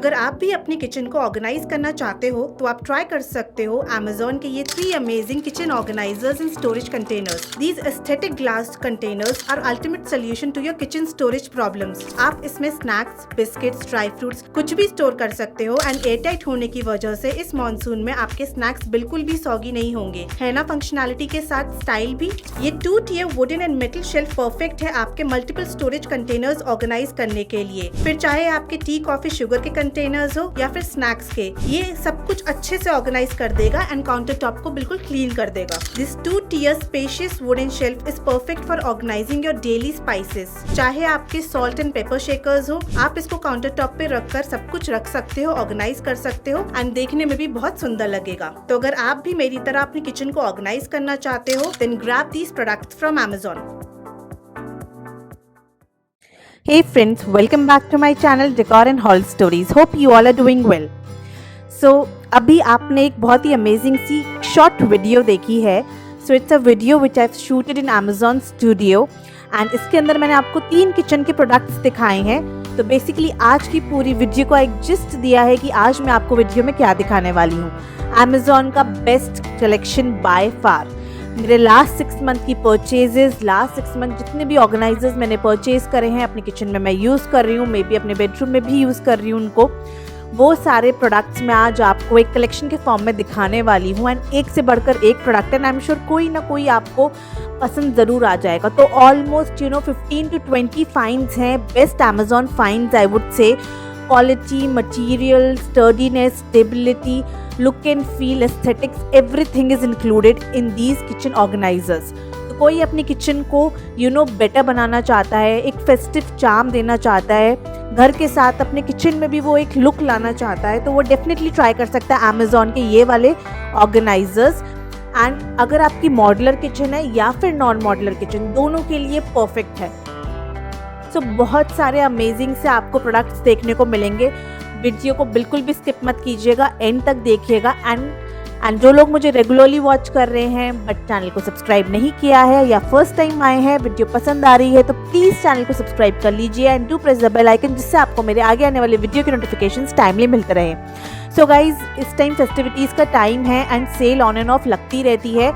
अगर आप भी अपनी किचन को ऑर्गेनाइज करना चाहते हो तो आप ट्राई कर सकते हो Amazon के ये 3 amazing kitchen organisers and storage containers. These aesthetic glass containers are ultimate solution to your kitchen storage problems। आप इसमें स्नैक्स, बिस्किट्स, ड्राई फ्रूट्स कुछ भी स्टोर कर सकते हो एंड एयरटाइट होने की वजह से इस मानसून में आपके स्नैक्स बिल्कुल भी सॉगी नहीं होंगे, है ना। फंक्शनैलिटी के साथ स्टाइल भी। ये 2-tier wooden and metal shelf perfect है आपके मल्टीपल स्टोरेज कंटेनर्स ऑर्गेनाइज करने के लिए। फिर चाहे आपके टी, कॉफी, शुगर के कंटेनर्स हो या फिर स्नैक्स के, ये सब कुछ अच्छे से ऑर्गेनाइज कर देगा एंड काउंटर टॉप को बिल्कुल क्लीन कर देगा। This 2-tier spacious wooden shelf is perfect for organising your daily spices. चाहे आपके सॉल्ट एंड पेपर शेकर्स हो, आप इसको काउंटर टॉप पे रखकर सब कुछ रख सकते हो, ऑर्गेनाइज कर सकते हो एंड देखने में भी बहुत सुंदर लगेगा। तो अगर आप भी मेरी तरह अपनी किचन को ऑर्गेनाइज करना चाहते हो, then grab these products from Amazon। Hey friends, welcome back to my channel Decor and Haul Stories. Hope you all are doing well. So अभी आपने एक बहुत ही अमेजिंग सी शॉर्ट वीडियो देखी है। So it's a video which I've shooted in Amazon Studio and इसके अंदर मैंने आपको 3 किचन के प्रोडक्ट्स दिखाए हैं। तो बेसिकली आज की पूरी वीडियो को एक जिस्ट दिया है कि आज मैं आपको वीडियो में क्या दिखाने वाली हूँ। Amazon का बेस्ट कलेक्शन बाय फार। मेरे लास्ट 6 मंथ की परचेजेस, लास्ट 6 मंथ जितने भी ऑर्गेनाइजर्स मैंने परचेज करे हैं अपनी किचन में मैं यूज़ कर रही हूँ, मे बी अपने बेडरूम में भी यूज़ कर रही हूँ उनको, वो सारे प्रोडक्ट्स मैं आज आपको एक कलेक्शन के फॉर्म में दिखाने वाली हूँ। एंड एक से बढ़कर एक product and I am sure कोई ना कोई आपको पसंद ज़रूर आ जाएगा। तो ऑलमोस्ट 15 to 20 फाइंड्स हैं, best Amazon finds I would say. Quality, material, sturdiness, stability, look and feel, aesthetics, everything is included in these kitchen organizers। तो कोई अपनी किचन को बेटर बनाना चाहता है, एक फेस्टिव चार्म देना चाहता है, घर के साथ अपने किचन में भी वो एक लुक लाना चाहता है, तो वो डेफिनेटली ट्राई कर सकता है Amazon के ये वाले ऑर्गेनाइजर्स। एंड अगर आपकी मॉड्यूलर किचन है या फिर नॉन मॉड्यूलर किचन, दोनों के लिए परफेक्ट है। सो बहुत सारे अमेजिंग से आपको प्रोडक्ट्स देखने को मिलेंगे। वीडियो को बिल्कुल भी स्किप मत कीजिएगा, एंड तक देखिएगा। एंड जो लोग मुझे रेगुलरली वॉच कर रहे हैं बट चैनल को सब्सक्राइब नहीं किया है या फर्स्ट टाइम आए हैं, वीडियो पसंद आ रही है तो प्लीज़ चैनल को सब्सक्राइब कर लीजिए and do press the bell icon, जिससे आपको मेरे आगे आने वाले वीडियो के नोटिफिकेशंस टाइमली मिलते रहे। सो गाइज, इस टाइम फेस्टिविटीज़ का टाइम है and sale on and off लगती रहती है।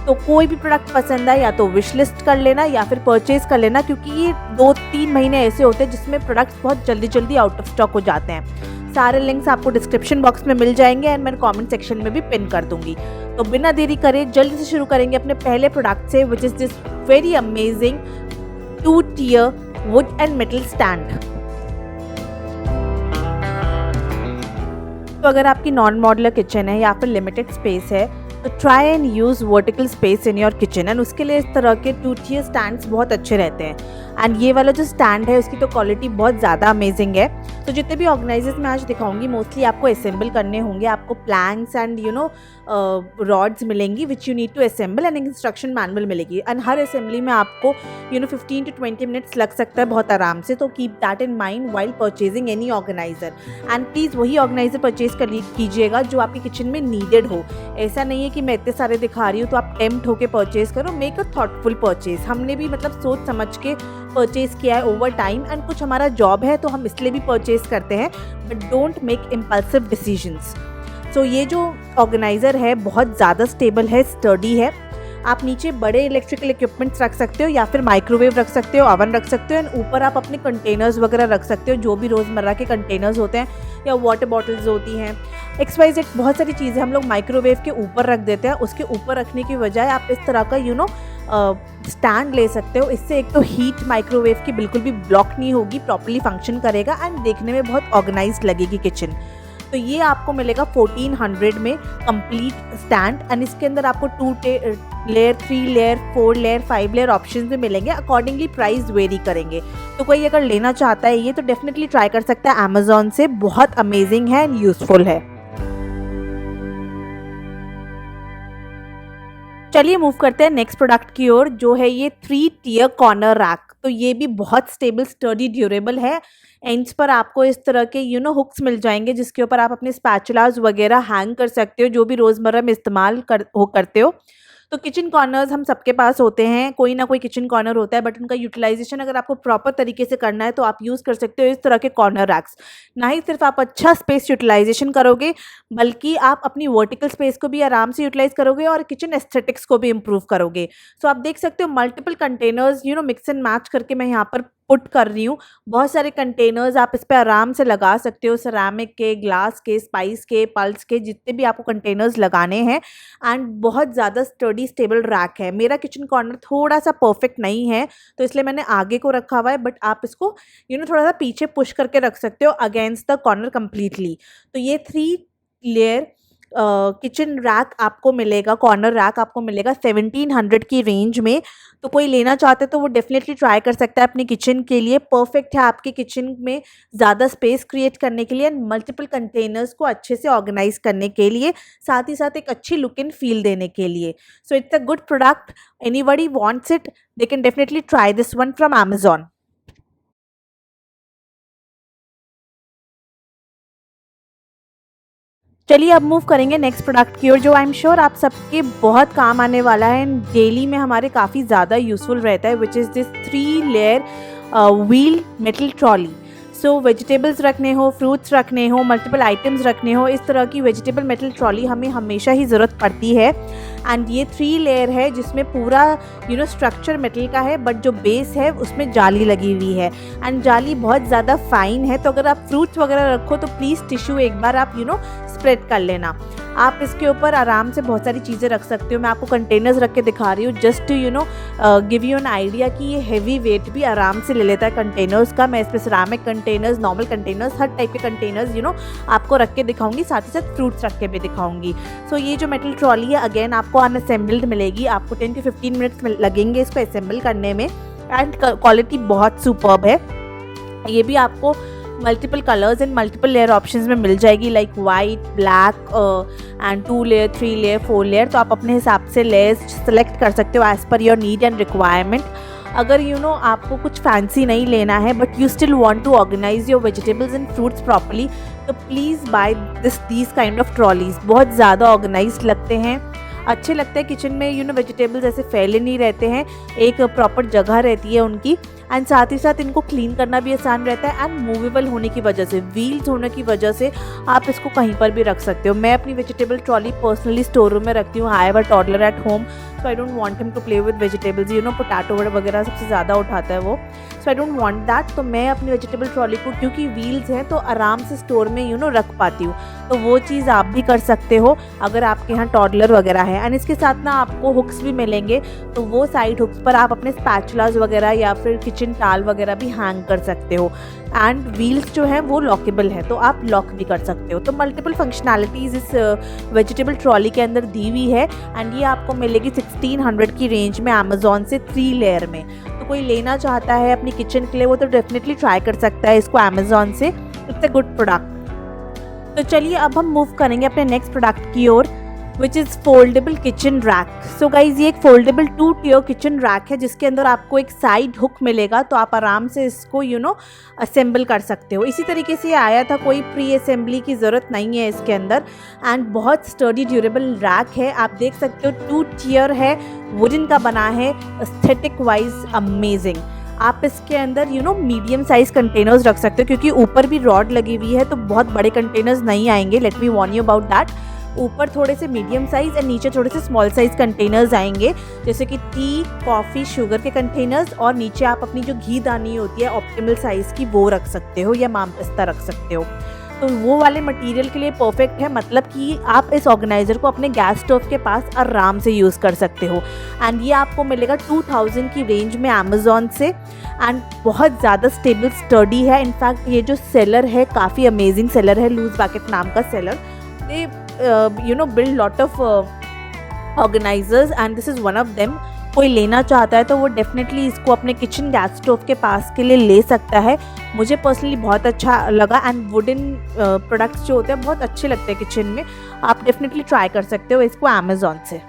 तो कोई भी प्रोडक्ट पसंद आए या तो विश लिस्ट कर लेना या फिर परचेज कर लेना, क्योंकि ये 2-3 महीने ऐसे होते हैं जिसमें प्रोडक्ट्स बहुत जल्दी जल्दी आउट ऑफ स्टॉक हो जाते हैं। सारे लिंक्स आपको डिस्क्रिप्शन बॉक्स में मिल जाएंगे एंड मैं कमेंट सेक्शन में भी पिन कर दूंगी। तो बिना देरी करे जल्दी से शुरू करेंगे अपने पहले प्रोडक्ट से, which is this very amazing 2-tier would and metal stand. तो अगर आपकी नॉन मॉड्यूलर किचन है या फिर लिमिटेड स्पेस है तो try and use vertical space in your kitchen, and उसके लिए इस तरह के 2-tier स्टैंड्स बहुत अच्छे रहते हैं। एंड ये वाला जो स्टैंड है उसकी तो क्वालिटी बहुत ज़्यादा अमेजिंग है। तो जितने भी ऑर्गेनाइजर्स मैं आज दिखाऊंगी मोस्टली आपको असेंबल करने होंगे। आपको प्लैंक्स एंड रॉड्स मिलेंगी which you need to assemble, and instruction manual मिलेगी। एंड हर असेंबली में आपको 15 to 20 मिनट्स लग सकता है बहुत आराम से। तो keep that in mind while purchasing any organiser. And please वही ऑर्गेनाइजर परचेज कीजिएगा जो आपकी किचन में नीडेड हो। ऐसा नहीं है कि मैं इतने सारे दिखा रही हूँ तो आप टेम्प्ट होकर परचेज करो। Make a thoughtful purchase. हमने भी सोच समझ के परचेज किया है ओवर टाइम, एंड कुछ हमारा जॉब है तो हम इसलिए भी परचेज करते हैं, but don't make impulsive decisions. So ये जो ऑर्गेनाइज़र है बहुत ज़्यादा स्टेबल है, स्टर्डी है। आप नीचे बड़े इलेक्ट्रिकल इक्विपमेंट्स रख सकते हो या फिर माइक्रोवेव रख सकते हो, ओवन रख सकते हो, एंड ऊपर आप अपने कंटेनर्स वगैरह रख सकते हो, जो भी रोज़मर्रा के कंटेनर्स होते हैं या वाटर बॉटल्स होती हैं, XYZ बहुत सारी चीज़ें हम लोग माइक्रोवेव के ऊपर रख देते हैं। उसके ऊपर रखने की बजाय आप इस तरह का स्टैंड ले सकते हो। इससे एक तो हीट माइक्रोवेव की बिल्कुल भी ब्लॉक नहीं होगी, प्रॉपर्ली फंक्शन करेगा एंड देखने में बहुत ऑर्गेनाइज्ड लगेगी किचन। तो ये आपको मिलेगा 1400 में कंप्लीट स्टैंड, एंड इसके अंदर आपको 2 layer, 3 layer, 4 layer, 5 layer options भी मिलेंगे। अकॉर्डिंगली प्राइस वेरी करेंगे। तो कोई अगर लेना चाहता है ये तो डेफिनेटली ट्राई कर सकता है Amazon से, बहुत अमेजिंग है एंड यूजफुल है। चलिए मूव करते हैं नेक्स्ट प्रोडक्ट की ओर, जो है ये 3-tier कॉर्नर रैक। तो ये भी बहुत स्टेबल, स्टर्डी, ड्यूरेबल है। एंड्स पर आपको इस तरह के हुक्स मिल जाएंगे जिसके ऊपर आप अपने स्पैचुलास वगैरह हैंग कर सकते हो, जो भी रोज़मर्रा में इस्तेमाल करते हो। तो किचन कॉर्नर्स हम सबके पास होते हैं, कोई ना कोई किचन कॉर्नर होता है, बट उनका यूटिलाइजेशन अगर आपको प्रॉपर तरीके से करना है तो आप यूज़ कर सकते हो इस तरह के कॉर्नर रैक्स। ना ही सिर्फ आप अच्छा स्पेस यूटिलाइजेशन करोगे, बल्कि आप अपनी वर्टिकल स्पेस को भी आराम से यूटिलाइज करोगे और किचन एस्थेटिक्स को भी इम्प्रूव करोगे। सो आप देख सकते हो multiple containers mix and match करके मैं यहाँ पर पुट कर रही हूँ। बहुत सारे कंटेनर्स आप इस पे आराम से लगा सकते हो, सेरामिक के, ग्लास के, स्पाइस के, पल्स के, जितने भी आपको कंटेनर्स लगाने हैं। एंड बहुत ज़्यादा स्टडी स्टेबल रैक है। मेरा किचन कॉर्नर थोड़ा सा परफेक्ट नहीं है तो इसलिए मैंने आगे को रखा हुआ है, बट आप इसको थोड़ा सा पीछे पुश करके रख सकते हो अगेंस्ट द कॉर्नर कम्प्लीटली। तो ये 3 लेयर किचन रैक आपको मिलेगा, कॉर्नर रैक आपको मिलेगा 1700 की रेंज में। तो कोई लेना चाहते तो वो डेफिनेटली ट्राई कर सकता है अपनी किचन के लिए। परफेक्ट है आपके किचन में ज़्यादा स्पेस क्रिएट करने के लिए एंड मल्टीपल कंटेनर्स को अच्छे से ऑर्गेनाइज करने के लिए, साथ ही साथ एक अच्छी लुक एंड फील देने के लिए। So it's a good product, anybody wants it, they can definitely try this one from Amazon। चलिए अब मूव करेंगे नेक्स्ट प्रोडक्ट की ओर, जो आई एम श्योर आप सबके बहुत काम आने वाला है एंड डेली में हमारे काफ़ी ज़्यादा यूज़फुल रहता है, which is this 3 layer wheel metal trolley. So vegetables रखने हो, फ्रूट्स रखने हो, मल्टीपल आइटम्स रखने हो, इस तरह की वेजिटेबल मेटल ट्रॉली हमें हमेशा ही ज़रूरत पड़ती है। एंड ये 3 लेयर है जिसमें पूरा स्ट्रक्चर मेटल का है, बट जो बेस है उसमें जाली लगी हुई है एंड जाली बहुत ज़्यादा फाइन है। तो अगर आप फ्रूट्स वगैरह रखो तो प्लीज़ टिश्यू एक बार आप स्प्रेड कर लेना। आप इसके ऊपर आराम से बहुत सारी चीज़ें रख सकते हो। मैं आपको कंटेनर्स रख के दिखा रही हूँ just to give you an idea कि ये हैवी वेट भी आराम से ले लेता है कंटेनर्स का। मैं इस पर सिरामिक कंटेनर्स, नॉर्मल कंटेनर्स, हर टाइप के कंटेनर्स आपको रख के दिखाऊंगी, साथ ही साथ फ्रूट्स रख के भी दिखाऊंगी। सो ये जो मेटल ट्रॉली है अगेन आपको अनअसेंबल्ड मिलेगी। आपको 10 to 15 मिनट्स लगेंगे इसको असेंबल करने में एंड क्वालिटी बहुत सुपर्ब है। ये भी आपको multiple colours and multiple layer options में मिल जाएगी, like white, black and 2 layer, 3 layer, 4 layer. तो आप अपने हिसाब से लेयर्स सेलेक्ट कर सकते हो as per your need and requirement. अगर आपको कुछ फैंसी नहीं लेना है but you still want to organise your vegetables and fruits properly, तो please buy these kind of trolleys. बहुत ज़्यादा ऑर्गेनाइज लगते हैं, अच्छे लगते हैं किचन में। वेजिटेबल्स ऐसे फैले नहीं रहते हैं, एक प्रॉपर जगह रहती है उनकी एंड साथ ही साथ इनको क्लीन करना भी आसान रहता है एंड मूवेबल होने की वजह से, व्हील्स होने की वजह से आप इसको कहीं पर भी रख सकते हो। मैं अपनी vegetable trolley personally store room में रखती हूँ। I have a toddler at home, so I don't want him to play with vegetables, potato वगैरह सबसे ज़्यादा उठाता है वो, so I don't want that. तो मैं अपनी वेजिटेबल ट्रॉली को, क्योंकि व्हील्स हैं तो आराम से स्टोर में रख पाती हूँ। तो वो चीज़ आप भी कर सकते हो अगर आपके यहाँ टॉडलर वगैरह है। एंड इसके साथ ना आपको हुक्स भी मिलेंगे, तो वो साइड हुक्स पर आप अपने स्पैचुलास वगैरह या फिर किचन टाल वगैरह भी हैंग कर सकते हो। एंड व्हील्स जो है वो लॉकेबल है, तो आप लॉक भी कर सकते हो। तो मल्टीपल फंक्शनैलिटीज़ इस वेजिटेबल ट्रॉली के अंदर दी हुई है एंड ये आपको मिलेगी 1600 की रेंज में अमेजोन से 3 लेयर में। तो कोई लेना चाहता है अपनी किचन के लिए वो तो डेफिनेटली ट्राई कर सकता है इसको अमेजोन से। It's a good product. तो चलिए अब हम मूव करेंगे अपने नेक्स्ट प्रोडक्ट की ओर, which is foldable kitchen rack. So guys ये एक फोल्डेबल 2 टियर किचन रैक है जिसके अंदर आपको एक साइड हुक मिलेगा, तो आप आराम से इसको असेंबल कर सकते हो। इसी तरीके से ये आया था, कोई प्री असेंबली की ज़रूरत नहीं है इसके अंदर एंड बहुत स्टर्डी ड्यूरेबल रैक है। आप देख सकते हो 2 टियर है, वुडन का बना है, एस्थेटिक वाइज अमेजिंग। आप इसके अंदर मीडियम साइज कंटेनर्स रख सकते हो, क्योंकि ऊपर भी रॉड लगी हुई है तो बहुत बड़े कंटेनर्स नहीं आएंगे। Let me warn you about that. ऊपर थोड़े से मीडियम साइज़ एंड नीचे थोड़े से स्मॉल साइज़ कंटेनर्स आएंगे, जैसे कि टी, कॉफ़ी, शुगर के कंटेनर्स। और नीचे आप अपनी जो घी दानी होती है ऑप्टिमल साइज़ की वो रख सकते हो या माम पिस्ता रख सकते हो। तो वो वाले मटेरियल के लिए परफेक्ट है, मतलब कि आप इस ऑर्गेनाइज़र को अपने गैस स्टोव के पास आराम से यूज़ कर सकते हो। एंड ये आपको मिलेगा 2000 की रेंज में अमेजोन से एंड बहुत ज़्यादा स्टेबल स्टडी है। इनफैक्ट ये जो सेलर है काफ़ी अमेजिंग सेलर है, लूज बैकेट नाम का seller. They build lot of organizers and this is one of them। कोई लेना चाहता है तो वो डेफिनेटली इसको अपने किचन गैस स्टोव के पास के लिए ले सकता है। मुझे पर्सनली बहुत अच्छा लगा एंड वुडन प्रोडक्ट्स जो होते हैं बहुत अच्छे लगते हैं किचन में। आप डेफिनेटली ट्राई कर सकते हो इसको अमेजोन से।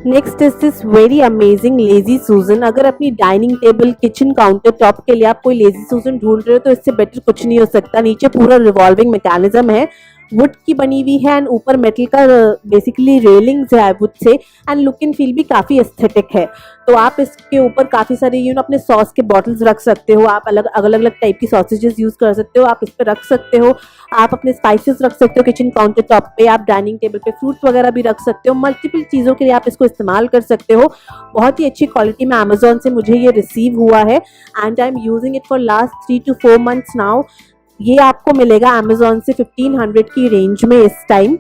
Next is this very amazing lazy सूजन। अगर अपनी dining table, kitchen counter top के लिए आप कोई लेजी सूजन ढूंढ रहे हो तो इससे बेटर कुछ नहीं हो सकता। नीचे पूरा रिवॉल्विंग मैकेनिज्म है, वुड की बनी हुई है एंड ऊपर मेटल का बेसिकली रेलिंग्स है आई वुड से, एंड लुक एंड फील भी काफ़ी एस्थेटिक है। तो आप इसके ऊपर काफ़ी सारे अपने सॉस के बॉटल्स रख सकते हो, आप अलग अलग टाइप की सॉसेजेस यूज़ कर सकते हो, आप इस पर रख सकते हो, आप अपने स्पाइसेस रख सकते हो किचन काउंटर टॉप पे, आप डाइनिंग टेबल पे फ्रूट्स वगैरह भी रख सकते हो, मल्टीपल चीज़ों के लिए आप इसको इस्तेमाल कर सकते हो। बहुत ही अच्छी क्वालिटी में अमेजोन से मुझे ये रिसीव हुआ है and I am using it for last 3 to 4 months now. ये आपको मिलेगा अमेजोन से 1500 की रेंज में इस time.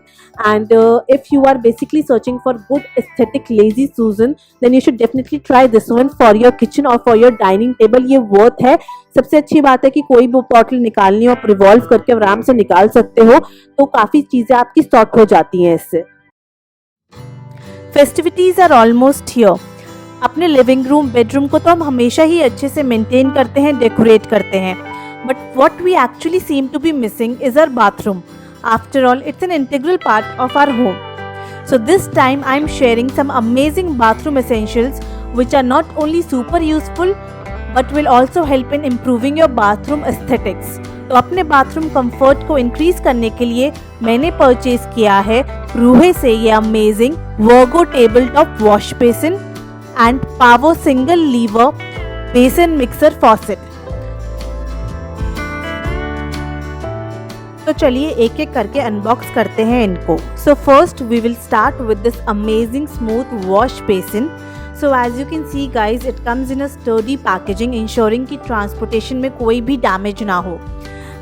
And if you are basically searching for good aesthetic lazy Susan then you should definitely try this one for your kitchen और for your dining table. ये worth है। सबसे अच्छी बात है कि कोई भी बॉटल निकालनी हो आप रिवॉल्व करके आराम से निकाल सकते हो, तो काफ़ी चीज़ें आपकी सॉर्ट हो जाती हैं इससे। Festivities are almost here. अपने लिविंग रूम बेडरूम को तो हम हमेशा ही अच्छे से मेंटेन करते हैं, डेकोरेट करते हैं, but what we actually seem to be missing is our bathroom. After all, it's an integral part of our home. So this time I'm sharing some amazing bathroom essentials which are not only super useful but will also help in improving your bathroom aesthetics. तो अपने bathroom comfort को increase करने के लिए मैंने purchase किया है Ruhe से ये amazing Virgo table top wash basin and Pavo single lever basin mixer faucet. तो चलिए एक एक करके अनबॉक्स करते हैं इनको। So first we will start with this amazing smooth wash basin. So as you can see guys it comes in a sturdy packaging ensuring कि transportation में कोई भी डैमेज ना हो।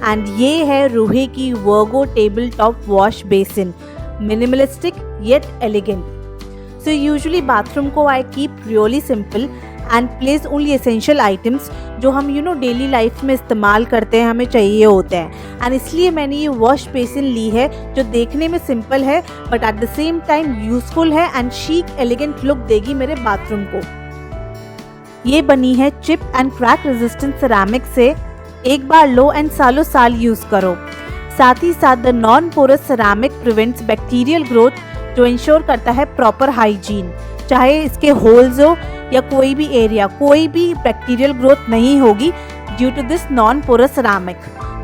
एंड ये है रूहे की Virgo table top wash basin, minimalistic yet elegant. So usually bathroom को I keep really simple and place only essential items जो हम डेली लाइफ में इस्तेमाल करते हैं, हमें चाहिए होते हैं। एंड इसलिए मैंने ये वॉश बेसिन ली है जो देखने में सिंपल है but at the same time useful है एंड शीक एलिगेंट लुक देगी मेरे बाथरूम को। ये बनी है chip and crack resistant ceramic से। एक बार लो एंड सालों साल यूज करो। साथ ही साथ the non porous ceramic prevents bacterial growth जो इंश्योर करता है प्रॉपर हाइजीन। चाहे इसके होल्स हो या कोई भी एरिया, कोई भी बैक्टीरियल ग्रोथ नहीं होगी due to this non porous ceramic.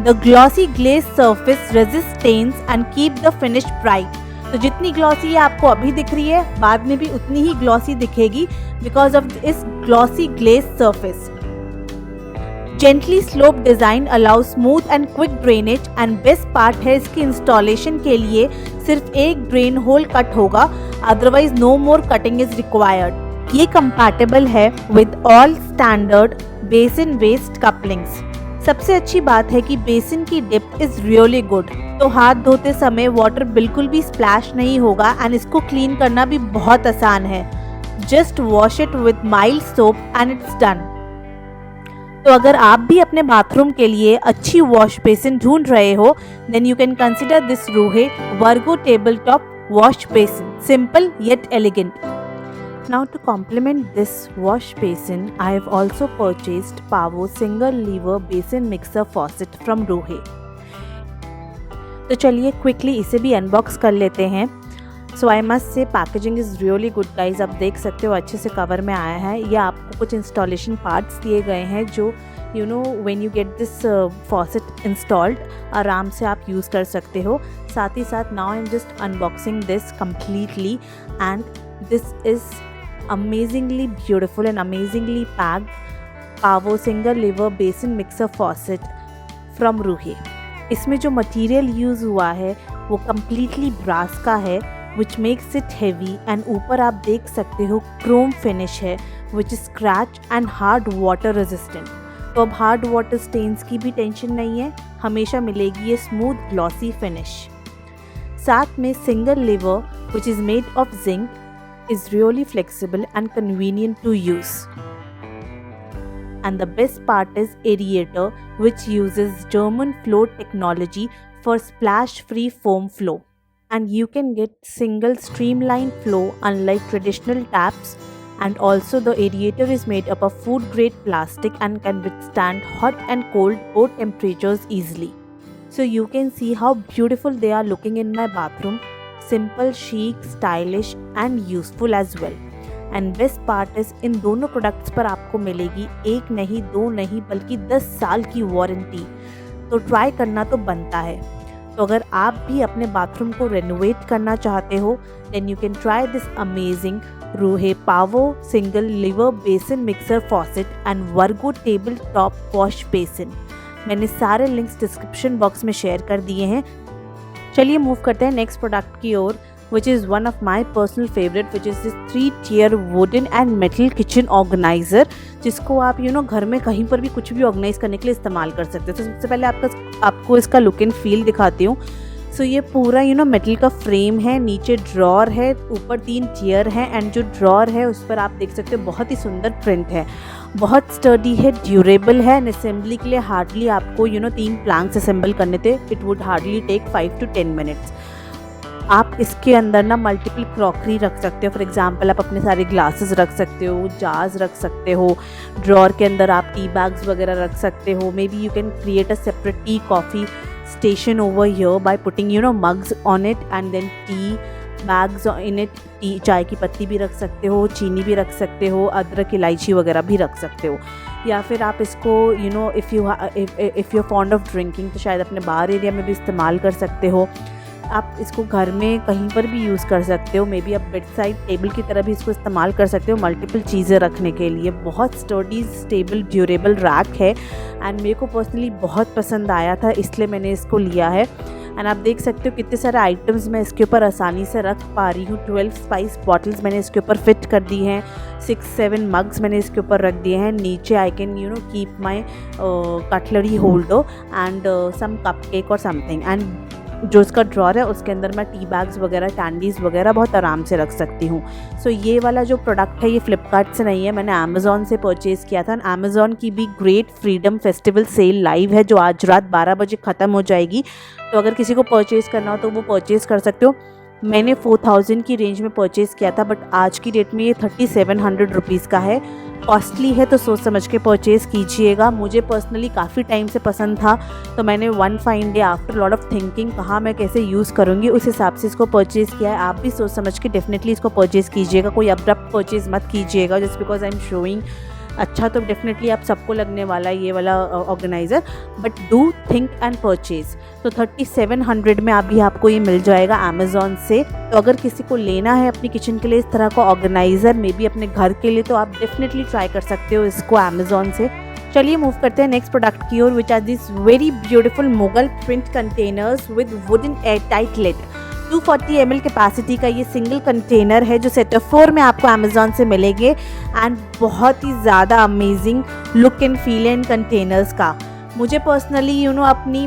The glossy glaze surface resist stains and keep the finish bright. तो जितनी ग्लॉसी आपको अभी दिख रही है बाद में भी उतनी ही ग्लॉसी दिखेगी बिकॉज ऑफ इस glossy glaze surface. Gently slope design allow smooth and quick drainage and best part है इसकी इंस्टॉलेशन के लिए सिर्फ एक ड्रेन होल कट होगा, otherwise no more cutting is required. ये कंपैटिबल है with all standard basin waste couplings. सबसे अच्छी बात है कि बेसिन की डिप्थ इज रियली गुड, तो हाथ धोते समय वाटर बिल्कुल भी स्प्लैश नहीं होगा एंड इसको क्लीन करना भी बहुत आसान है। Just wash it with mild soap and it's done. तो अगर आप भी अपने बाथरूम के लिए अच्छी वॉश बेसिन ढूंढ रहे हो then you can consider this Ruhe Virgo table top wash basin, simple yet elegant. Now to complement this wash basin, I have also purchased Pavo single lever basin mixer faucet from Ruhe. तो चलिए quickly इसे भी unbox कर लेते हैं। So I must say packaging is really good guys. आप देख सकते हो अच्छे से कवर में आया है। ये आपको कुछ इंस्टॉलेशन पार्ट्स दिए गए हैं जो when you get this faucet installed आराम से आप यूज़ कर सकते हो। साथ ही साथ now I am just unboxing this completely and this is amazingly beautiful and amazingly packed Pavo single lever basin mixer faucet from Ruhe. इसमें जो मटेरियल यूज़ हुआ है वो कम्प्लीटली ब्रास का है which makes it heavy and ऊपर आप देख सकते हो क्रोम फिनिश है which is scratch and hard water resistant। तो अब हार्ड वाटर स्टेन्स की भी टेंशन नहीं है, हमेशा मिलेगी ये स्मूथ ग्लॉसी फिनिश। साथ में single liver which is made of zinc is really flexible and convenient to use. And the best part is aerator which uses German flow technology for splash-free foam flow. And you can get single streamlined flow unlike traditional taps, and also the aerator is made up of food grade plastic and can withstand hot and cold both temperatures easily. So you can see how beautiful they are looking in my bathroom. Simple, chic, stylish and useful as well. And best part is in दोनों products पर आपको मिलेगी एक नहीं, दो नहीं, बल्कि 10 साल की वारंटी। तो ट्राई करना तो बनता है। तो अगर आप भी अपने बाथरूम को रेनोवेट करना चाहते हो then you can try this amazing Ruhe Pavo single lever basin mixer faucet and Virgo table top wash basin. मैंने सारे लिंक्स डिस्क्रिप्शन बॉक्स में शेयर कर दिए हैं। चलिए मूव करते हैं नेक्स्ट प्रोडक्ट की ओर, which is one of my personal favorite, which is this 3-tier wooden and metal kitchen organizer, जिसको आप घर में कहीं पर भी कुछ भी ऑर्गेनाइज करने के लिए इस्तेमाल कर सकते हो। तो सबसे पहले आपको इसका लुक एंड फील दिखाती हूँ। सो ये पूरा मेटल का फ्रेम है, नीचे ड्रॉर है, ऊपर 3 टियर हैं एंड जो ड्रॉर है उस पर आप देख सकते हो बहुत ही सुंदर प्रिंट है, बहुत स्टर्डी है, ड्यूरेबल है एंड असेंबली के लिए हार्डली आपको 3 प्लैंक्स असेंबल करने थे। It would hardly take 5 to 10 minutes. आप इसके अंदर मल्टीपल क्रॉकरी रख सकते हो। फॉर एग्जांपल आप अपने सारे ग्लासेस रख सकते हो, जार्स रख सकते हो, ड्रॉर के अंदर आप टी बैग्स वगैरह रख सकते हो। Maybe you can create a separate tea coffee station over here by putting mugs on it and then tea bags in it. Tea चाय की पत्ती भी रख सकते हो, चीनी भी रख सकते हो, अदरक इलायची वगैरह भी रख सकते हो। या फिर आप इसको if you fond of drinking तो शायद अपने बार एरिया में भी इस्तेमाल कर सकते हो। आप इसको घर में कहीं पर भी यूज़ कर सकते हो। मे बी आप बेड साइड टेबल की तरह भी इसको इस्तेमाल कर सकते हो मल्टीपल चीज़ें रखने के लिए। बहुत स्टर्डी स्टेबल ड्यूरेबल रैक है एंड मेरे को पर्सनली बहुत पसंद आया था, इसलिए मैंने इसको लिया है। एंड आप देख सकते हो कितने सारे आइटम्स मैं इसके ऊपर आसानी से रख पा रही हूँ। 12 स्पाइस बॉटल्स मैंने इसके ऊपर फिट कर दी हैं, 6-7 मग्स मैंने इसके ऊपर रख दिए हैं। नीचे I can keep my cutlery holder and some cupcake और समथिंग। एंड जो इसका ड्रॉर है उसके अंदर मैं टी बैग्स वगैरह, कैंडीज़ वगैरह बहुत आराम से रख सकती हूँ। सो ये वाला जो प्रोडक्ट है ये फ्लिपकार्ट से नहीं है, मैंने अमेज़ॉन से परचेज़ किया था। अमेज़ॉन की भी great freedom festival sale live है जो आज रात 12 बजे ख़त्म हो जाएगी। तो अगर किसी को परचेज़ करना हो तो वो परचेज़ कर सकते हो। मैंने 4000 की रेंज में परचेज़ किया था बट आज की डेट में ये 3700 रुपीज़ का है। कॉस्टली है तो सोच समझ के परचेज़ कीजिएगा। मुझे पर्सनली काफ़ी टाइम से पसंद था तो मैंने one fine day after lot of thinking कहा मैं कैसे यूज़ करूँगी, उस हिसाब से इसको परचेज़ किया है। आप भी सोच समझ के डेफिनेटली इसको परचेज़ कीजिएगा, कोई अब्रप्ट परचेज़ मत कीजिएगा just because I am showing. अच्छा तो डेफिनेटली आप सबको लगने वाला है ये वाला organiser, but do think and purchase. तो 3700 में अभी आपको ये मिल जाएगा अमेज़ॉन से। तो अगर किसी को लेना है अपनी किचन के लिए इस तरह का ऑर्गेनाइज़र, मे बी अपने घर के लिए, तो आप डेफिनेटली ट्राई कर सकते हो इसको अमेज़ॉन से। चलिए मूव करते हैं नेक्स्ट प्रोडक्ट की ओर, which are this very beautiful Mughal print containers with wooden air tight lid. 240 ml capacity का ये सिंगल कंटेनर है जो सेट ऑफ 4 में आपको अमेज़ॉन से मिलेंगे एंड बहुत ही ज़्यादा amazing look and feel in containers का। मुझे पर्सनली अपनी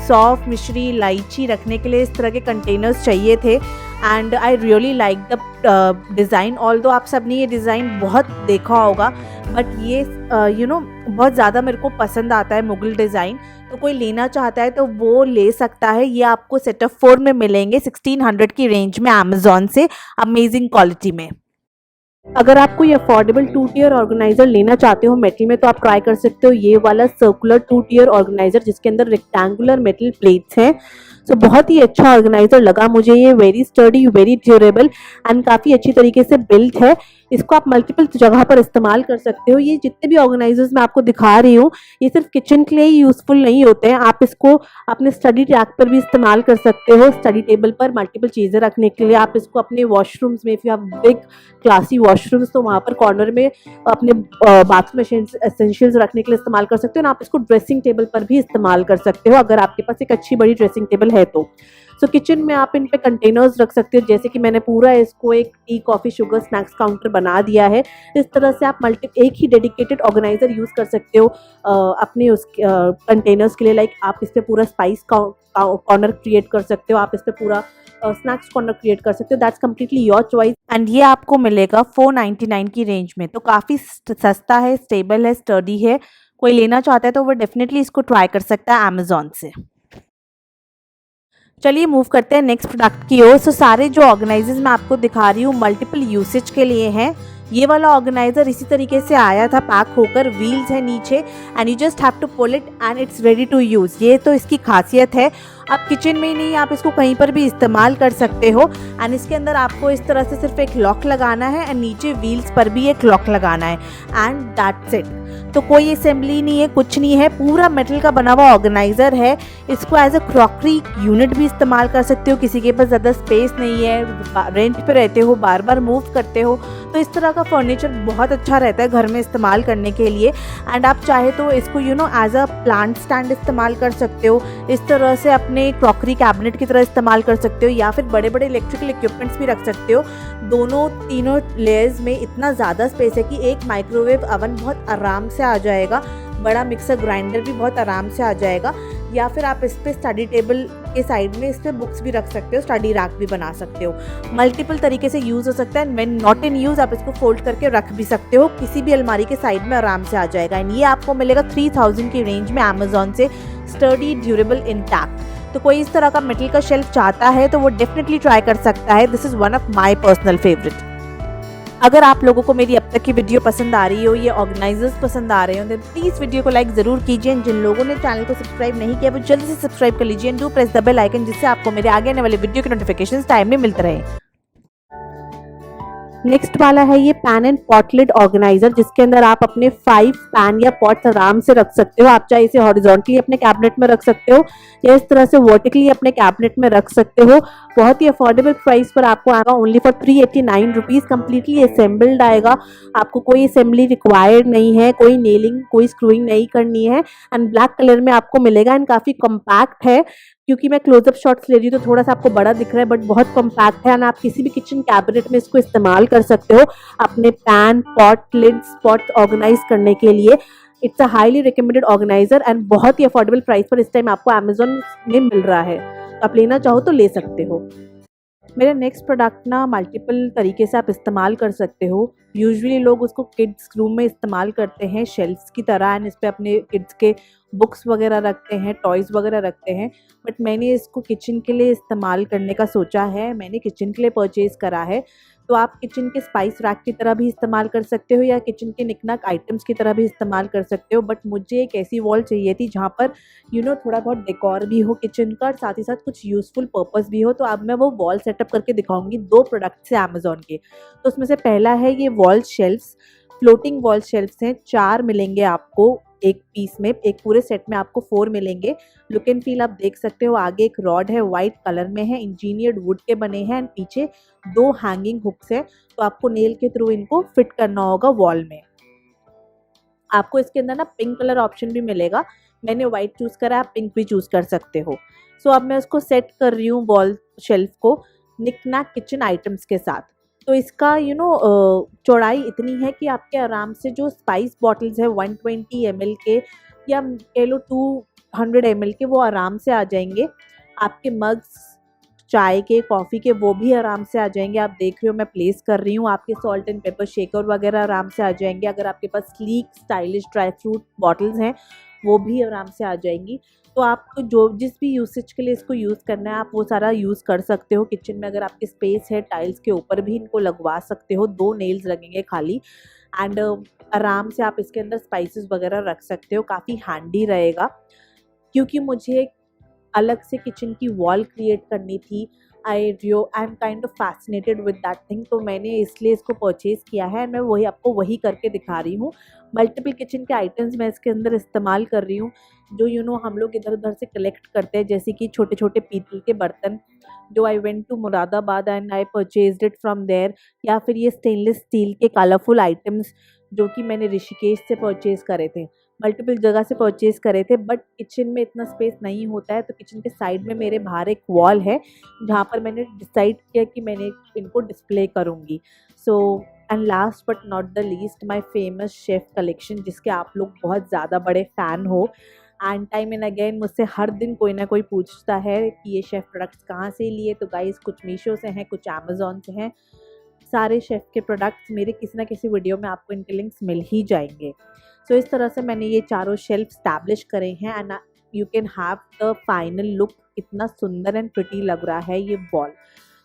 सौंफ, मिश्री, इलायची रखने के लिए इस तरह के कंटेनर्स चाहिए थे and I really like the design. Although आप सब ने ये डिज़ाइन बहुत देखा होगा बट ये बहुत ज़्यादा मेरे को पसंद आता है मुगल डिज़ाइन। तो कोई लेना चाहता है तो वो ले सकता है। ये आपको सेट ऑफ 4 में मिलेंगे 1600 की रेंज में अमेज़ॉन से, अमेजिंग क्वालिटी में। अगर आप कोई अफोर्डेबल 2-tier ऑर्गेनाइजर लेना चाहते हो मेटल में तो आप ट्राई कर सकते हो ये वाला सर्कुलर 2-tier ऑर्गेनाइजर जिसके अंदर रेक्टेंगुलर मेटल प्लेट्स हैं। सो बहुत ही अच्छा ऑर्गेनाइजर लगा मुझे ये, very sturdy, very durable and काफ़ी अच्छी तरीके से बिल्ट है। इसको आप मल्टीपल जगह पर इस्तेमाल कर सकते हो। ये जितने भी ऑर्गेनाइजर्स मैं आपको दिखा रही हूँ ये सिर्फ किचन के लिए ही यूज़फुल नहीं होते हैं, आप इसको अपने स्टडी रैक पर भी इस्तेमाल कर सकते हो। स्टडी टेबल पर मल्टीपल चीज़ें रखने के लिए, आप इसको अपने वॉशरूम्स में, if you have big classy washrooms तो वहाँ पर कॉर्नर में अपने बाथरूम एसेंशियल्स रखने के लिए इस्तेमाल कर सकते हो। आप इसको ड्रेसिंग टेबल पर भी इस्तेमाल कर सकते हो अगर आपके पास एक अच्छी बड़ी ड्रेसिंग टेबल है तो। सो किचन में आप इन पे कंटेनर्स रख सकते हो, जैसे कि मैंने पूरा इसको एक T, coffee, sugar, snacks counter बना दिया है। इस तरह से आप एक ही डेडिकेटेड ऑर्गेनाइजर यूज़ कर सकते हो अपने उस कंटेनर्स के लिए। लाइक आप इस पे पूरा स्पाइस कॉर्नर क्रिएट कर सकते हो, आप इस पे पूरा स्नैक्स कॉर्नर क्रिएट कर सकते हो। That's completely your choice and ये आपको मिलेगा 499 की रेंज में। तो काफ़ी सस्ता है, स्टेबल है, स्टर्डी है। कोई लेना चाहता है तो वो डेफिनेटली इसको ट्राई कर सकता है अमेज़ॉन से। चलिए मूव करते हैं नेक्स्ट प्रोडक्ट की ओर। सो सारे जो ऑर्गेनाइजर्स मैं आपको दिखा रही हूँ मल्टीपल यूसेज के लिए हैं। ये वाला ऑर्गेनाइजर इसी तरीके से आया था पैक होकर, व्हील्स है नीचे and you just have to pull it and it's ready to use. ये तो इसकी खासियत है, आप किचन में ही नहीं आप इसको कहीं पर भी इस्तेमाल कर सकते हो। एंड इसके अंदर आपको इस तरह से सिर्फ एक लॉक लगाना है एंड नीचे व्हील्स पर भी एक लॉक लगाना है एंड दैट्स इट। तो कोई असेंबली नहीं है, कुछ नहीं है, पूरा मेटल का बना हुआ ऑर्गेनाइज़र है। इसको एज अ क्रॉकरी यूनिट भी इस्तेमाल कर सकते हो, किसी के पास ज़्यादा स्पेस नहीं है, रेंट पे रहते हो, बार बार मूव करते हो, तो इस तरह का फर्नीचर बहुत अच्छा रहता है घर में इस्तेमाल करने के लिए। एंड आप चाहे तो इसको एज अ प्लांट स्टैंड इस्तेमाल कर सकते हो, इस तरह से अपने क्रॉकरी कैबिनेट की तरह इस्तेमाल कर सकते हो, या फिर बड़े बड़े इलेक्ट्रिकल इक्विपमेंट्स भी रख सकते हो। दोनों तीनों लेयर्स में इतना ज़्यादा स्पेस है कि एक माइक्रोवेव अवन बहुत आराम से आ जाएगा, बड़ा मिक्सर ग्राइंडर भी बहुत आराम से आ जाएगा, या फिर आप इस पे स्टडी टेबल के साइड में इस पे बुक्स भी रख सकते हो, स्टडी रैक भी बना सकते हो। मल्टीपल तरीके से यूज़ हो सकता है and when not in use आप इसको फोल्ड करके रख भी सकते हो, किसी भी अलमारी के साइड में आराम से आ जाएगा। एंड ये आपको मिलेगा 3000 की रेंज में अमेजोन से, स्टडी, ड्यूरेबल, इंटैक्ट। तो कोई इस तरह का मेटल का शेल्फ चाहता है तो वो डेफिनेटली ट्राई कर सकता है। This is one of my personal favourite. अगर आप लोगों को मेरी अब तक की वीडियो पसंद आ रही हो, ये ऑर्गेनाइजर्स पसंद आ रहे हो, तो प्लीज़ वीडियो को लाइक ज़रूर कीजिए। जिन लोगों ने चैनल को सब्सक्राइब नहीं किया वो जल्दी से सब्सक्राइब कर लीजिए and do press the bell icon, जिससे आपको मेरे आगे आने वाले वीडियो के नोटिफिकेशंस टाइम में मिलते रहे। नेक्स्ट वाला है ये pan and pot lid organiser, जिसके अंदर आप अपने 5 पैन या पॉट्स आराम से रख सकते हो। आप चाहे इसे हॉरिजॉन्टली अपने कैबिनेट में रख सकते हो या इस तरह से वर्टिकली अपने कैबिनेट में रख सकते हो। बहुत ही अफोर्डेबल प्राइस पर आपको आएगा, only for 389 rupees. Completely assembled आएगा, आपको कोई असेंबली रिक्वायर्ड नहीं है, कोई नेलिंग, कोई स्क्रूइंग नहीं करनी है। एंड ब्लैक कलर में आपको मिलेगा एंड काफ़ी कॉम्पैक्ट है। क्योंकि मैं क्लोजअप शॉट्स ले रही हूँ तो थोड़ा सा आपको बड़ा दिख रहा है, बट बहुत कॉम्पैक्ट है एंड आप किसी भी किचन कैबिनेट में इसको इस्तेमाल कर सकते हो अपने pan, pot, lids, pot organise करने के लिए। It's a highly recommended organiser and बहुत ही अफोर्डेबल प्राइस पर इस टाइम आपको अमेजोन में मिल रहा है, तो आप लेना चाहो तो ले सकते हो। मेरा नेक्स्ट प्रोडक्ट ना मल्टीपल तरीके से आप इस्तेमाल कर सकते हो। यूजुअली लोग उसको किड्स रूम में इस्तेमाल करते हैं शेल्फ्स की तरह, एंड इस पे अपने किड्स के बुक्स वगैरह रखते हैं, टॉयज़ वगैरह रखते हैं। बट मैंने इसको किचन के लिए इस्तेमाल करने का सोचा है, मैंने किचन के लिए परचेज़ करा है। तो आप किचन के स्पाइस रैक की तरह भी इस्तेमाल कर सकते हो या किचन के निकनाक आइटम्स की तरह भी इस्तेमाल कर सकते हो। बट मुझे एक ऐसी वॉल चाहिए थी जहाँ पर थोड़ा बहुत डेकोर भी हो किचन का और साथ ही साथ कुछ यूज़फुल पर्पस भी हो। तो अब मैं वो वॉल सेटअप करके दिखाऊंगी 2 प्रोडक्ट से अमेजोन के। तो उसमें से पहला है ये wall shelves, floating wall shelves हैं, 4 मिलेंगे आपको एक पीस में, एक पूरे सेट में आपको 4 मिलेंगे। लुक एंड फील आप देख सकते हो, आगे एक रॉड है, वाइट कलर में है, इंजीनियर्ड वुड के बने हैं एंड पीछे 2 हैंगिंग हुक्स है। तो आपको नेल के थ्रू इनको फिट करना होगा वॉल में। आपको इसके अंदर ना पिंक कलर ऑप्शन भी मिलेगा, मैंने वाइट चूज़ करा, आप पिंक भी चूज़ कर सकते हो। सो अब मैं उसको सेट कर रही हूँ वॉल शेल्फ को निकनाक किचन आइटम्स के साथ। तो इसका चौड़ाई इतनी है कि आपके आराम से जो स्पाइस बॉटल्स है 120 ml के या कह लो 200 ml के, वो आराम से आ जाएंगे। आपके मग्स चाय के, कॉफ़ी के, वो भी आराम से आ जाएंगे। आप देख रहे हो मैं प्लेस कर रही हूँ। आपके सॉल्ट एंड पेपर शेकर वगैरह आराम से आ जाएंगे। अगर आपके पास sleek stylish dry fruit bottles हैं वो भी आराम से आ जाएंगी। तो आपको जो जिस भी यूसेज के लिए इसको यूज़ करना है आप वो सारा यूज़ कर सकते हो। किचन में अगर आपकी स्पेस है टाइल्स के ऊपर भी इनको लगवा सकते हो, 2 नेल्स लगेंगे खाली। एंड आराम से आप इसके अंदर स्पाइसेस वगैरह रख सकते हो, काफ़ी हैंडी रहेगा। क्योंकि मुझे अलग से किचन की वॉल क्रिएट करनी थी, I am kind of fascinated with that thing, तो मैंने इसलिए इसको परचेज़ किया है। मैं आपको वही करके दिखा रही हूँ। मल्टीपल किचन के आइटम्स मैं इसके अंदर इस्तेमाल कर रही हूँ जो हम लोग इधर उधर से कलेक्ट करते हैं, जैसे कि छोटे छोटे पीतल के बर्तन जो I went to Moradabad and I purchased it from there, या फिर ये स्टेनलेस स्टील के कलरफुल आइटम्स जो कि मैंने ऋषिकेश से परचेज़ करे थे, मल्टीपल जगह से परचेज़ करे थे। बट किचन में इतना स्पेस नहीं होता है, तो किचन के साइड में मेरे बाहर एक वॉल है जहाँ पर मैंने डिसाइड किया कि मैंने इनको डिस्प्ले करूँगी। So and last but not the least, my famous chef collection, जिसके आप लोग बहुत ज़्यादा बड़े फ़ैन हो। एंड टाइम एंड अगेन मुझसे हर दिन कोई ना कोई पूछता है कि ये शेफ़ प्रोडक्ट्स कहाँ से लिए। तो गाइस कुछ मीशो से हैं, कुछ अमेज़ॉन से हैं। सारे शेफ़ के प्रोडक्ट्स मेरे किसी ना किसी वीडियो में आपको इनके लिंक्स मिल ही जाएंगे। सो इस तरह से मैंने ये चारों शेल्फ स्टैब्लिश करे हैं and you can have the final look. इतना सुंदर एंड प्रिटी लग रहा है ये वॉल।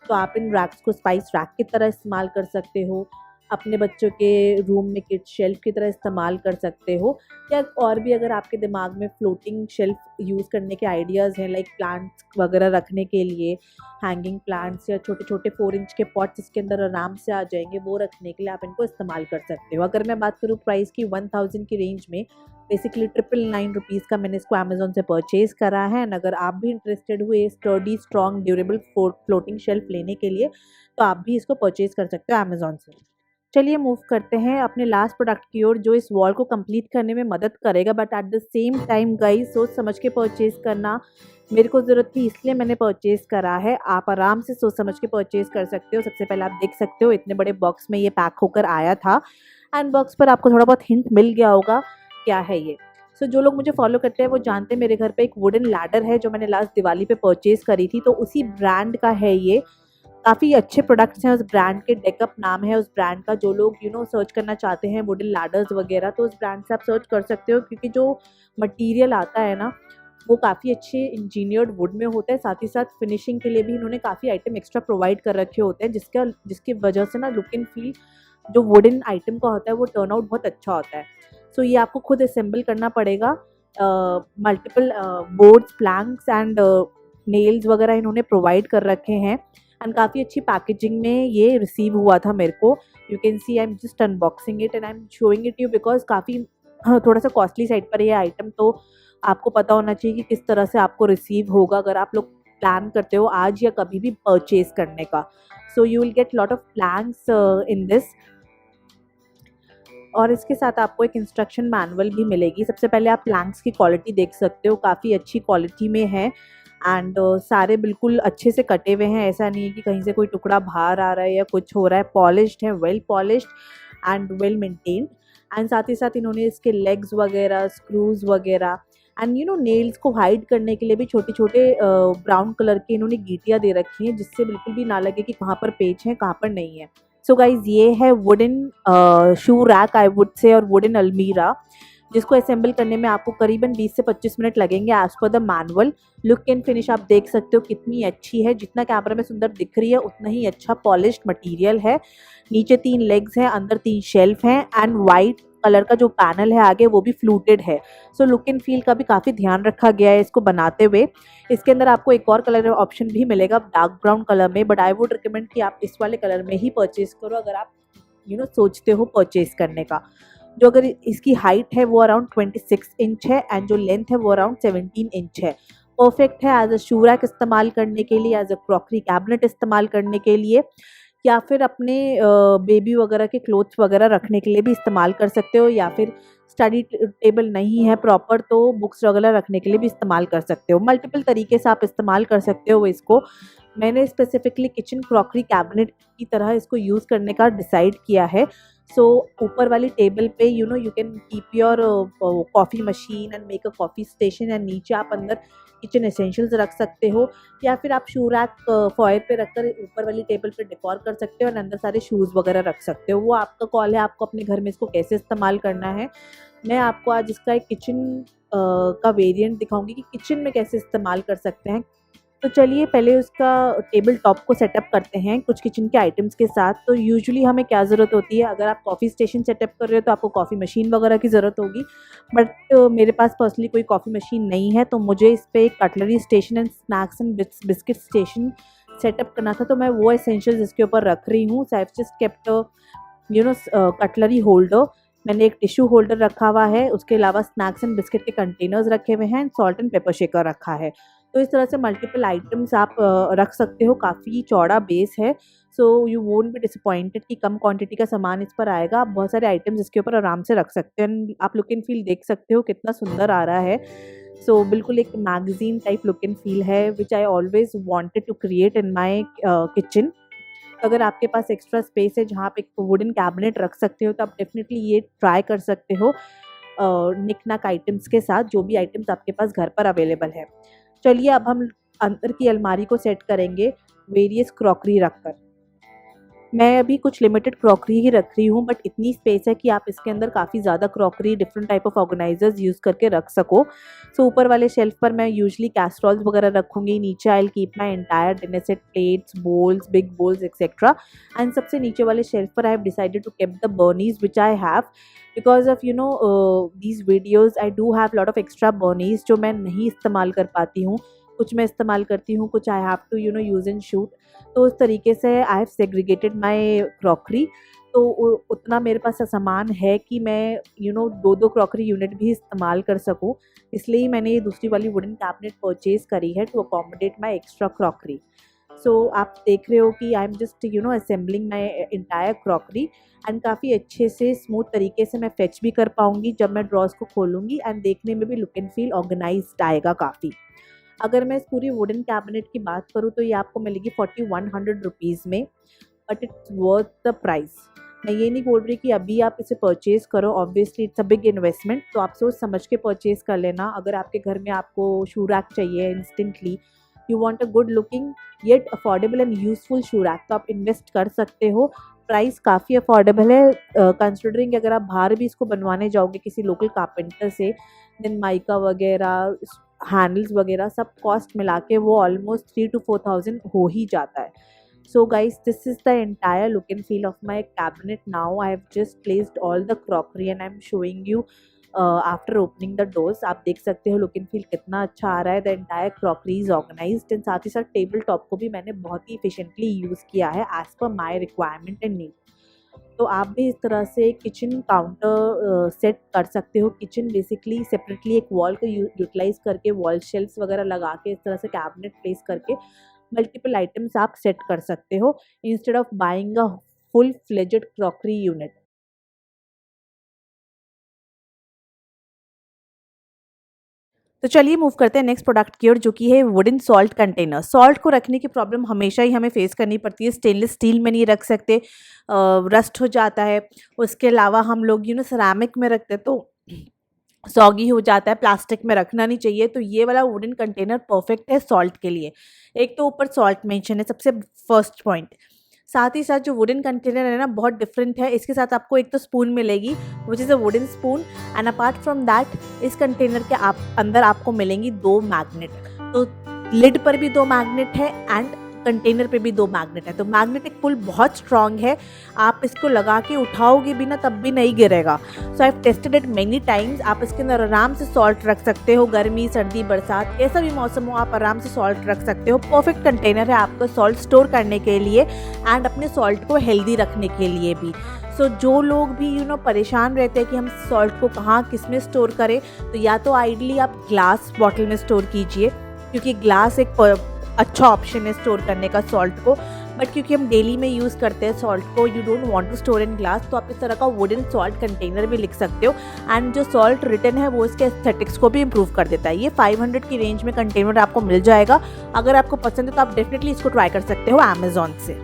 तो आप इन रैक्स को स्पाइस रैक की तरह इस्तेमाल कर सकते हो, अपने बच्चों के रूम में किड शेल्फ की तरह इस्तेमाल कर सकते हो, या और भी अगर आपके दिमाग में फ्लोटिंग शेल्फ यूज़ करने के आइडियाज़ हैं, लाइक प्लांट्स वगैरह रखने के लिए, हैंगिंग प्लांट्स या छोटे छोटे 4 इंच के पॉट्स इसके अंदर आराम से आ जाएंगे, वो रखने के लिए आप इनको इस्तेमाल कर सकते हो। अगर मैं बात करूँ प्राइस की 1000 की रेंज में, बेसिकली 999 का मैंने इसको अमेज़ॉन से परचेज़ करा है। एंड अगर आप भी इंटरेस्टेड हुए sturdy strong durable floating shelf लेने के लिए, तो आप भी इसको परचेज़ कर सकते हो अमेज़ॉन से। चलिए मूव करते हैं अपने लास्ट प्रोडक्ट की ओर, जो इस वॉल को कंप्लीट करने में मदद करेगा, but at the same time guys सोच समझ के परचेज़ करना। मेरे को ज़रूरत थी इसलिए मैंने परचेज़ करा है। आप आराम से सोच समझ के परचेज़ कर सकते हो। सबसे पहले आप देख सकते हो इतने बड़े बॉक्स में ये पैक होकर आया था, एंड बॉक्स पर आपको थोड़ा बहुत हिंट मिल गया होगा क्या है ये। सो जो लोग मुझे फॉलो करते हैं वो जानते हैं मेरे घर पे एक वुडन लैडर है जो मैंने लास्ट दिवाली पे परचेज़ करी थी, तो उसी ब्रांड का है ये। काफ़ी अच्छे प्रोडक्ट्स हैं उस ब्रांड के, डेकअप नाम है उस ब्रांड का। जो लोग सर्च करना चाहते हैं वुडन लैडर्स वगैरह, तो उस ब्रांड से आप सर्च कर सकते हो, क्योंकि जो मटेरियल आता है ना वो काफ़ी अच्छे इंजीनियर्ड वुड में होता है। साथ ही साथ फिनिशिंग के लिए भी इन्होंने काफ़ी आइटम एक्स्ट्रा प्रोवाइड कर रखे होते हैं, जिसकी वजह से ना लुक एंड फील जो वुडन आइटम का होता है वो टर्न आउट बहुत अच्छा होता है। सो ये आपको खुद असेंबल करना पड़ेगा। Multiple boards, planks and nails वगैरह इन्होंने प्रोवाइड कर रखे हैं, एंड काफ़ी अच्छी पैकेजिंग में ये रिसीव हुआ था मेरे को। You can C I am just unboxing it and I am showing it you, because काफ़ी थोड़ा सा कॉस्टली साइड पर ये आइटम, तो आपको पता होना चाहिए कि किस तरह से आपको रिसीव होगा अगर आप लोग प्लान करते हो आज या कभी भी परचेज करने का। So you will get lot of Planck's in this, और इसके साथ आपको एक इंस्ट्रक्शन मैनुअल भी मिलेगी। सबसे पहले आप प्लैंक्स की क्वालिटी देख सकते हो, काफ़ी अच्छी क्वालिटी में है, एंड सारे बिल्कुल अच्छे से कटे हुए हैं। ऐसा नहीं है कि कहीं से कोई टुकड़ा बाहर आ रहा है या कुछ हो रहा है। पॉलिश्ड है, well polished and well maintained. And साथ ही साथ इन्होंने इसके लेग्स वगैरह, स्क्रूज वगैरह एंड नेल्स को हाइड करने के लिए भी छोटे छोटे ब्राउन कलर के इन्होंने गीटियाँ दे रखी हैं, जिससे बिल्कुल भी ना लगे कि कहाँ पर पेच है कहाँ पर नहीं है। सो गाइज ये है wooden shoe rack I would से, और वुडन अलमीरा, जिसको असेंबल करने में आपको करीबन 20 से 25 मिनट लगेंगे as per the manual. Look and finish आप देख सकते हो कितनी अच्छी है, जितना कैमरा में सुंदर दिख रही है उतना ही अच्छा पॉलिश्ड मटेरियल है। नीचे 3 लेग्स हैं, अंदर 3 शेल्फ हैं, एंड वाइट कलर का जो पैनल है आगे वो भी फ्लूटेड है। सो लुक एंड फील का भी काफ़ी ध्यान रखा गया है इसको बनाते हुए। इसके अंदर आपको एक और कलर ऑप्शन भी मिलेगा डार्क ब्राउन कलर में, बट आई वुड रिकमेंड कि आप इस वाले कलर में ही परचेज करो अगर आप सोचते हो परचेज करने का। जो अगर इसकी हाइट है वो अराउंड 26 इंच है, एंड जो लेंथ है वो अराउंड 17 इंच है। परफेक्ट है एज अ शू रैक इस्तेमाल करने के लिए, एज अ क्रॉकरी कैबिनेट इस्तेमाल करने के लिए, या फिर अपने बेबी वगैरह के क्लोथ्स वगैरह रखने के लिए भी इस्तेमाल कर सकते हो, या फिर स्टडी टेबल नहीं है प्रॉपर तो बुक्स वगैरह रखने के लिए भी इस्तेमाल कर सकते हो। मल्टीपल तरीके से आप इस्तेमाल कर सकते हो इसको। मैंने स्पेसिफिकली किचन क्रॉकरी कैबिनेट की तरह इसको यूज़ करने का डिसाइड किया है। सो ऊपर वाली टेबल पे you can keep your coffee machine and make a coffee station, and नीचे आप अंदर किचन एसेंशियल्स रख सकते हो, या फिर आप शू रैक फॉयर पे रखकर ऊपर वाली टेबल पे डेकोर कर सकते हो और अंदर सारे शूज़ वगैरह रख सकते हो। वो आपका कॉल है, आपको अपने घर में इसको कैसे इस्तेमाल करना है। मैं आपको आज इसका एक किचन का वेरिएंट दिखाऊंगी कि किचन में कैसे इस्तेमाल कर सकते हैं। तो चलिए पहले उसका टेबल टॉप को सेटअप करते हैं कुछ किचन के आइटम्स के साथ। तो यूजुअली हमें क्या ज़रूरत होती है, अगर आप कॉफ़ी स्टेशन सेटअप कर रहे हो तो आपको कॉफ़ी मशीन वगैरह की ज़रूरत होगी, बट मेरे पास पर्सनली कोई कॉफ़ी मशीन नहीं है, तो मुझे इस पर एक cutlery station and snacks and biscuit station setup करना था। तो मैं वो एसेंशियल्स इसके ऊपर रख रही हूँ। So I have just kept cutlery holder, मैंने एक टिश्यू होल्डर रखा हुआ है, उसके अलावा स्नैक्स एंड बिस्किट के कंटेनर्स रखे हुए हैं, सॉल्ट एंड पेपर शेकर रखा है। तो इस तरह से मल्टीपल आइटम्स आप रख सकते हो। काफ़ी चौड़ा बेस है, so you won't be disappointed कि कम क्वांटिटी का सामान इस पर आएगा। आप बहुत सारे आइटम्स इसके ऊपर आराम से रख सकते हैं। आप लुक एंड फील देख सकते हो कितना सुंदर आ रहा है। सो बिल्कुल एक magazine type look and feel है, which I always wanted to create in my kitchen. अगर आपके पास एक्स्ट्रा स्पेस है जहाँ आप एक वुडन कैबिनेट रख सकते हो, तो आप डेफिनेटली ये ट्राई कर सकते हो निक नक आइटम्स के साथ, जो भी आइटम्स आपके पास घर पर अवेलेबल है। चलिए अब हम अंदर की अलमारी को सेट करेंगे वेरियस क्रॉकरी रखकर। मैं अभी कुछ लिमिटेड क्रॉकरी ही रख रही हूँ, बट इतनी स्पेस है कि आप इसके अंदर काफ़ी ज़्यादा crockery different type of organisers use करके रख सको। सो ऊपर वाले शेल्फ पर मैं यूजली कैसरॉल्स वगैरह रखूँगी, नीचे I will keep my entire dinner set, plates, bowls, big bowls etcetera. And सबसे नीचे वाले शेल्फ पर I have decided to keep the burners which I have, because of these videos I do have lot of extra burners जो मैं नहीं इस्तेमाल कर पाती हूँ। कुछ मैं इस्तेमाल करती हूँ, कुछ I have to use and shoot. तो उस तरीके से I have segregated my crockery. तो उतना मेरे पास सामान है कि मैं दो दो क्रॉकरी यूनिट भी इस्तेमाल कर सकूँ, इसलिए ही मैंने ये दूसरी वाली वुडन कैबिनेट परचेज़ करी है to accommodate my extra crockery. So आप देख रहे हो कि I am just assembling my entire crockery, and काफ़ी अच्छे से स्मूथ तरीके से मैं फेच भी कर पाऊँगी जब मैं ड्रॉर्स को खोलूँगी, एंड देखने में भी लुक एंड फील ऑर्गेनाइज्ड आएगा काफ़ी। अगर मैं इस पूरी वुडन कैबिनेट की बात करूँ तो ये आपको मिलेगी 4100 रुपीज़ में, but it's worth the price. मैं ये नहीं बोल रही कि अभी आप इसे परचेज़ करो, obviously it's a big investment, तो आप सोच समझ के परचेज़ कर लेना। अगर आपके घर में आपको शू रैक चाहिए instantly, you want a good looking yet affordable and useful shoe rack, तो आप इन्वेस्ट कर सकते हो। प्राइस काफ़ी अफोर्डेबल है, कंसिडरिंग अगर आप बाहर भी इसको बनवाने जाओगे किसी लोकल कारपेंटर से, देन माइका वगैरह, हैंडल्स वगैरह सब कॉस्ट मिला के वो ऑलमोस्ट 3 to 4,000 हो ही जाता है। So guys, this is the entire look and feel of my cabinet now. I have just placed all the crockery and I am showing you after opening the doors. आप देख सकते हो look and feel कितना अच्छा आ रहा है। The entire crockery is organised, and साथ ही साथ टेबल टॉप को भी मैंने बहुत ही इफिशिएंटली यूज़ किया है as per my requirement and need. तो आप भी इस तरह से किचन काउंटर सेट कर सकते हो। किचन बेसिकली सेपरेटली एक वॉल को यूटिलाइज करके, वॉल शेल्फ्स वगैरह लगा के, इस तरह से कैबिनेट प्लेस करके मल्टीपल आइटम्स आप सेट कर सकते हो instead of buying a full fledged crockery unit. तो चलिए मूव करते हैं नेक्स्ट प्रोडक्ट की ओर, जो कि है वुडन सॉल्ट कंटेनर। सॉल्ट को रखने की प्रॉब्लम हमेशा ही हमें फेस करनी पड़ती है। स्टेनलेस स्टील में नहीं रख सकते, रस्ट हो जाता है। उसके अलावा हम लोग सिरामिक में रखते हैं तो सॉगी हो जाता है, प्लास्टिक में रखना नहीं चाहिए। तो ये वाला वुडन कंटेनर परफेक्ट है सॉल्ट के लिए। एक तो ऊपर सॉल्ट मेंशन है सबसे फर्स्ट पॉइंट, साथ ही साथ जो वुडन कंटेनर है ना बहुत डिफरेंट है। इसके साथ आपको एक तो स्पून मिलेगी which is a wooden spoon, and apart from that इस कंटेनर के अंदर आपको मिलेंगी 2 मैग्नेट। तो लिड पर भी 2 मैग्नेट है एंड कंटेनर पे भी 2 मैग्नेट है। तो मैग्नेटिक पुल बहुत स्ट्रॉन्ग है, आप इसको लगा के उठाओगे भी ना तब भी नहीं गिरेगा। So I have tested it many times. आप इसके अंदर आराम से सॉल्ट रख सकते हो, गर्मी सर्दी बरसात कैसा भी मौसम हो आप आराम से सॉल्ट रख सकते हो। परफेक्ट कंटेनर है आपका सॉल्ट स्टोर करने के लिए एंड अपने सॉल्ट को हेल्दी रखने के लिए भी। सो जो लोग भी परेशान रहते हैं कि हम सॉल्ट को कहाँ किस में स्टोर करें, तो या तो आइडली आप ग्लास बॉटल में स्टोर कीजिए, क्योंकि ग्लास एक अच्छा ऑप्शन है स्टोर करने का सॉल्ट को। बट क्योंकि हम डेली में यूज़ करते हैं सॉल्ट को, you don't want to store in glass, तो आप इस तरह का वुडन सॉल्ट कंटेनर भी लिख सकते हो। एंड जो सॉल्ट रिटर्न है वो इसके एस्थेटिक्स को भी इम्प्रूव कर देता है। ये 500 की रेंज में कंटेनर आपको मिल जाएगा। अगर आपको पसंद है तो आप डेफिनेटली इसको ट्राई कर सकते हो अमेजोन से।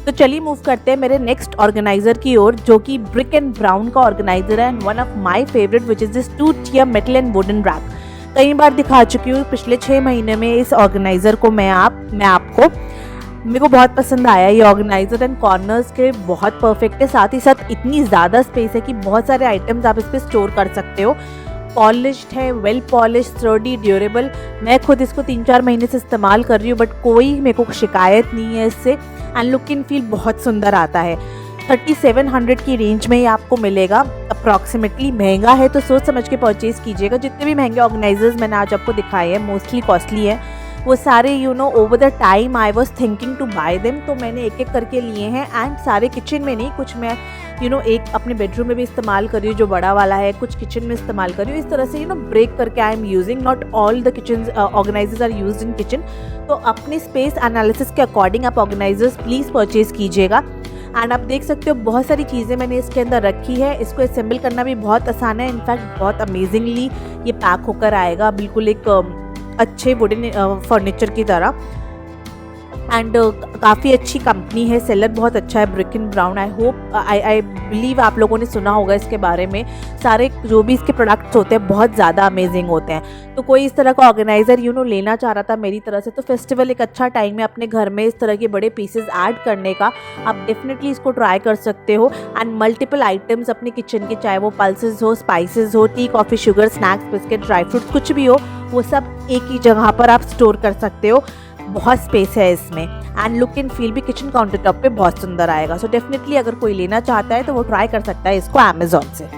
तो चलिए मूव करते हैं मेरे नेक्स्ट ऑर्गेनाइजर की ओर, जो कि ब्रिक एंड ब्राउन का ऑर्गेनाइजर है and one of my favourite which is this 2-tier metal and wooden rack. कई बार दिखा चुकी हूँ पिछले 6 महीने में इस ऑर्गेनाइजर को मैं आपको। मेरे को बहुत पसंद आया ये ऑर्गेनाइजर एंड कॉर्नर्स के बहुत परफेक्ट है। साथ ही साथ इतनी ज़्यादा स्पेस है कि बहुत सारे आइटम्स आप इस पर स्टोर कर सकते हो। पॉलिश्ड है, वेल पॉलिश्ड, स्टर्डी, ड्यूरेबल। मैं खुद इसको 3-4 महीने से इस्तेमाल कर रही हूँ, बट कोई मेरे को शिकायत नहीं है इससे, एंड लुक एंड फील बहुत सुंदर आता है। 3700 की रेंज में ये आपको मिलेगा अप्रॉक्सीमेटली। महंगा है तो सोच समझ के परचेज़ कीजिएगा। जितने भी महंगे ऑर्गेनाइजर्स मैंने आज आपको दिखाए हैं मोस्टली कॉस्टली है, वो सारे over the time I was thinking to buy them, तो मैंने एक एक करके लिए हैं। एंड सारे किचन में नहीं, कुछ मैं एक अपने बेडरूम में भी इस्तेमाल कर रही हूँ जो बड़ा वाला है, कुछ किचन में इस्तेमाल कर रही हूँ। इस तरह से ब्रेक करके I am using, not all the kitchen organisers are used in kitchen. तो अपने स्पेस एनालिसिस के अकॉर्डिंग आप ऑर्गेनाइजर्स प्लीज़ परचेज़ कीजिएगा। एंड आप देख सकते हो बहुत सारी चीज़ें मैंने इसके अंदर रखी है। इसको असेंबल करना भी बहुत आसान है, इनफैक्ट बहुत अमेजिंगली ये पैक होकर आएगा बिल्कुल एक अच्छे वुडन फर्नीचर की तरह। एंड काफ़ी अच्छी कंपनी है, सेलर बहुत अच्छा है, brick and brown. I believe आप लोगों ने सुना होगा इसके बारे में। सारे जो भी इसके प्रोडक्ट्स होते हैं बहुत ज़्यादा अमेजिंग होते हैं। तो कोई इस तरह का ऑर्गेनाइज़र लेना चाह रहा था मेरी तरह से, तो फेस्टिवल एक अच्छा टाइम है अपने घर में इस तरह के बड़े पीसेस ऐड करने का। आप डेफिनेटली इसको ट्राई कर सकते हो। एंड मल्टीपल आइटम्स अपने किचन के, चाहे वो पल्सेस हो, स्पाइसेस हो, T, coffee, sugar, snacks, biscuit, dry fruits, कुछ भी हो, वो सब एक ही जगह पर आप स्टोर कर सकते हो। बहुत स्पेस है इसमें एंड लुक एंड फील भी किचन काउंटर टॉप पे बहुत सुंदर आएगा। सो डेफिनेटली अगर कोई लेना चाहता है तो वो ट्राई कर सकता है इसको अमेज़ॉन से।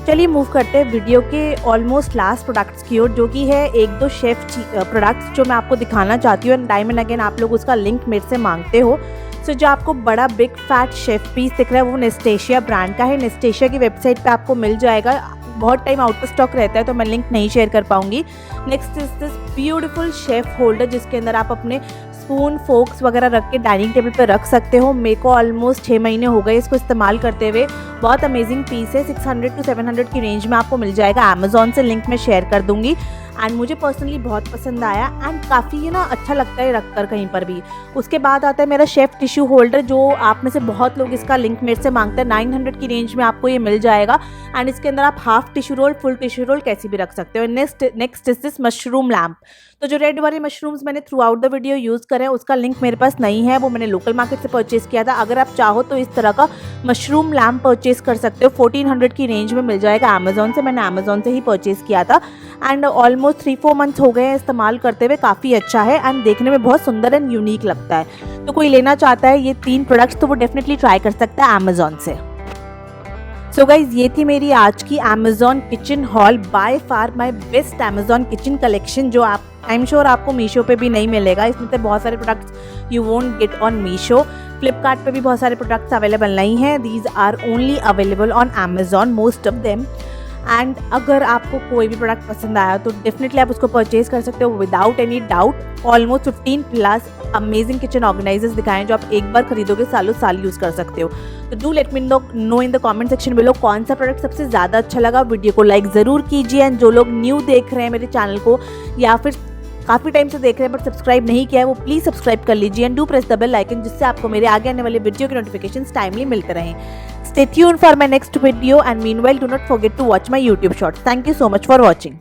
चलिए मूव करते हैं वीडियो के ऑलमोस्ट लास्ट प्रोडक्ट्स की ओर, जो कि है एक दो शेफ प्रोडक्ट्स जो मैं आपको दिखाना चाहती हूँ। एंड टाइम एंड अगेन आप लोग उसका लिंक मेरे से मांगते हो। सो जो आपको बड़ा बिग फैट शेफ पीस दिख रहा है वो नेस्टेशिया ब्रांड का है। नेस्टेशिया की वेबसाइट पे आपको मिल जाएगा। बहुत टाइम आउट ऑफ स्टॉक रहता है तो मैं लिंक नहीं शेयर कर पाऊंगी। Next is this beautiful chef holder, जिसके अंदर आप अपने स्पून, फोक्स वगैरह रख के डाइनिंग टेबल पे रख सकते हो। मेरे को ऑलमोस्ट 6 महीने हो गए इसको इस्तेमाल करते हुए। बहुत अमेजिंग पीस है। 600 to 700 की रेंज में आपको मिल जाएगा अमेज़ॉन से, लिंक मैं शेयर कर दूंगी। एंड मुझे पर्सनली बहुत पसंद आया एंड काफ़ी अच्छा लगता है रख कर कहीं पर भी। उसके बाद आता है मेरा शेफ़ टिश्यू होल्डर, जो आप में से बहुत लोग इसका लिंक मेरे से मांगते हैं। 900 की रेंज में आपको ये मिल जाएगा। एंड इसके अंदर आप half tissue role, full tissue role कैसी भी रख सकते हो। Next is this mushroom lamp. तो जो रेड वाले मशरूम्स मैंने through out the video use करे हैं, उसका लिंक मेरे पास नहीं है, वो मैंने लोकल मार्केट से परचेज़ किया था। अगर आप चाहो तो इस तरह का मशरूम लैम्प परचेज़ कर सकते हो। 1400 की रेंज में मिल जाएगा अमेज़ॉन से। मैंने अमेज़ॉन से ही परचेज़ किया था एंड ऑलमोस्ट 3-4 मंथ्स हो गए हैं इस्तेमाल करते हुए। काफ़ी अच्छा है एंड देखने में बहुत सुंदर एंड यूनिक लगता है। तो कोई लेना चाहता है ये 3 प्रोडक्ट्स तो वो डेफिनेटली ट्राई कर सकता है अमेज़ॉन से। सो गाइज, ये थी मेरी आज की Amazon kitchen hall. By far my best Amazon kitchen collection, जो आप आई एम श्योर आपको मीशो पे भी नहीं मिलेगा। इसमें से बहुत सारे products you won't get on Meesho. Flipkart पे भी बहुत सारे प्रोडक्ट्स अवेलेबल नहीं हैं। These are only available on Amazon, most of them. And अगर आपको कोई भी प्रोडक्ट पसंद आया तो डेफिनेटली आप उसको परचेज कर सकते हो without any doubt. Almost 15+ amazing kitchen organisers दिखाएं जो आप एक बार खरीदोगे सालों साल यूज़ कर सकते हो। तो do let me know in the comment section below कौन सा प्रोडक्ट सबसे ज़्यादा अच्छा लगा। वीडियो को लाइक ज़रूर कीजिए एंड जो लोग न्यू देख रहे हैं मेरे चैनल को या फिर काफ़ी टाइम से देख रहे हैं बट सब्सक्राइब नहीं किया है, वो प्लीज़ सब्सक्राइब कर लीजिए and do press the bell icon, जिससे आपको मेरे आगे आने वाले वीडियो के नोटिफिकेशंस टाइमली मिलते रहें। Stay tuned for my next video and meanwhile do not forget to watch my YouTube shorts. Thank you so much for watching.